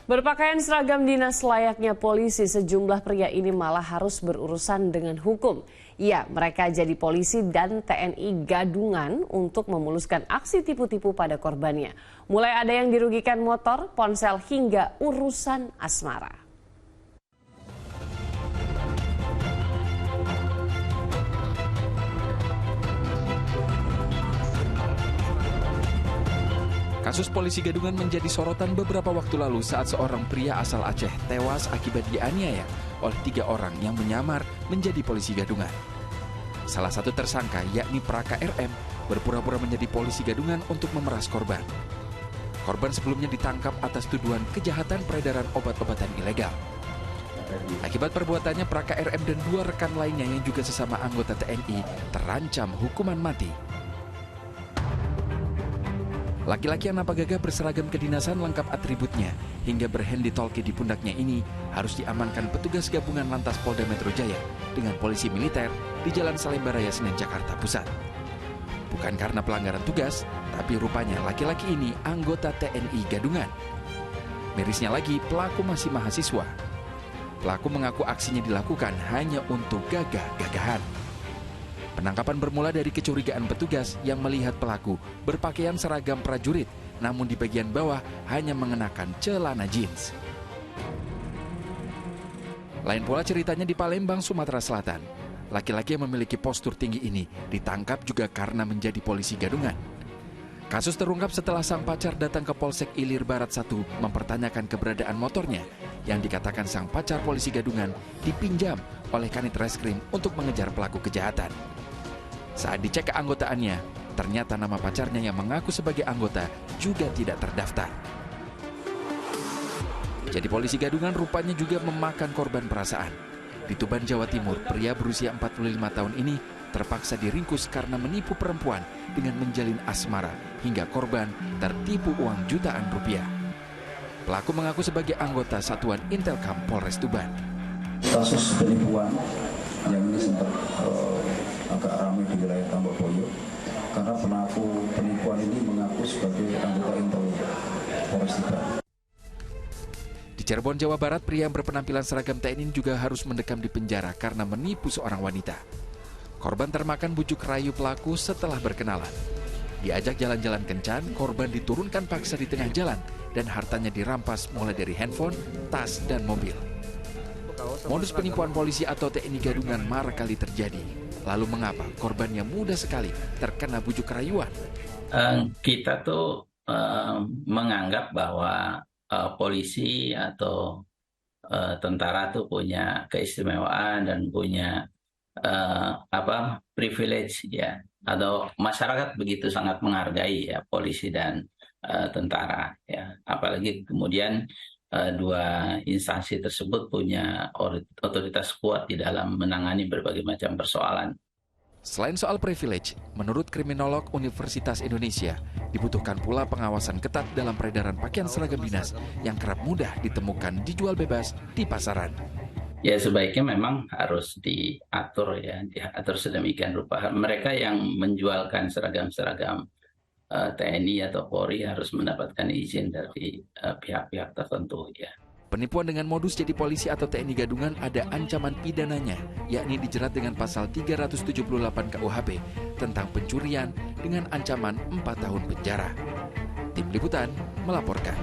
Berpakaian seragam dinas layaknya polisi, sejumlah pria ini malah harus berurusan dengan hukum. Ya, mereka jadi polisi dan TNI gadungan untuk memuluskan aksi tipu-tipu pada korbannya. Mulai ada yang dirugikan motor, ponsel, hingga urusan asmara. Kasus polisi gadungan menjadi sorotan beberapa waktu lalu saat seorang pria asal Aceh tewas akibat dianiaya oleh 3 orang yang menyamar menjadi polisi gadungan. Salah satu tersangka, yakni Praka RM, berpura-pura menjadi polisi gadungan untuk memeras korban. Korban sebelumnya ditangkap atas tuduhan kejahatan peredaran obat-obatan ilegal. Akibat perbuatannya, Praka RM dan 2 rekan lainnya yang juga sesama anggota TNI terancam hukuman mati. Laki-laki yang nampak gagah berseragam kedinasan lengkap atributnya hingga berhandi tolki di pundaknya ini harus diamankan petugas gabungan Lantas Polda Metro Jaya dengan polisi militer di Jalan Salemba Raya Senen, Jakarta Pusat. Bukan karena pelanggaran tugas, tapi rupanya laki-laki ini anggota TNI gadungan. Mirisnya lagi, pelaku masih mahasiswa. Pelaku mengaku aksinya dilakukan hanya untuk gagah-gagahan. Penangkapan bermula dari kecurigaan petugas yang melihat pelaku berpakaian seragam prajurit, namun di bagian bawah hanya mengenakan celana jeans. Lain pula ceritanya di Palembang, Sumatera Selatan. Laki-laki yang memiliki postur tinggi ini ditangkap juga karena menjadi polisi gadungan. Kasus terungkap setelah sang pacar datang ke Polsek Ilir Barat 1 mempertanyakan keberadaan motornya yang dikatakan sang pacar polisi gadungan dipinjam oleh Kanit Reskrim untuk mengejar pelaku kejahatan. Saat dicek keanggotaannya, ternyata nama pacarnya yang mengaku sebagai anggota juga tidak terdaftar. Jadi polisi gadungan rupanya juga memakan korban perasaan. Di Tuban, Jawa Timur, pria berusia 45 tahun ini terpaksa diringkus karena menipu perempuan dengan menjalin asmara hingga korban tertipu uang jutaan rupiah. Pelaku mengaku sebagai anggota Satuan Intelkam Polres Tuban. Kasus penipuan yang ini sempat agak ramai di wilayah Tambakboyo karena pelaku penipuan ini mengaku sebagai anggota Intel Polres Tuban. Di Cirebon, Jawa Barat, pria yang berpenampilan seragam TNI juga harus mendekam di penjara karena menipu seorang wanita. Korban termakan bujuk rayu pelaku setelah berkenalan. Diajak jalan-jalan kencan, korban diturunkan paksa di tengah jalan dan hartanya dirampas mulai dari handphone, tas, dan mobil. Modus penipuan polisi atau TNI gadungan marak kali terjadi. Lalu mengapa korbannya mudah sekali terkena bujuk rayuan? Kita tuh menganggap bahwa polisi atau tentara tuh punya keistimewaan dan punya privilege ya, atau masyarakat begitu sangat menghargai ya polisi dan tentara ya, apalagi kemudian 2 instansi tersebut punya otoritas kuat di dalam menangani berbagai macam persoalan. Selain soal privilege, menurut kriminolog Universitas Indonesia, dibutuhkan pula pengawasan ketat dalam peredaran pakaian seragam dinas yang kerap mudah ditemukan dijual bebas di pasaran. Ya, sebaiknya memang harus diatur sedemikian rupa. Mereka yang menjualkan seragam-seragam TNI atau Polri harus mendapatkan izin dari pihak-pihak tertentu ya. Penipuan dengan modus jadi polisi atau TNI gadungan ada ancaman pidananya, yakni dijerat dengan pasal 378 KUHP tentang pencurian dengan ancaman 4 tahun penjara. Tim Liputan melaporkan.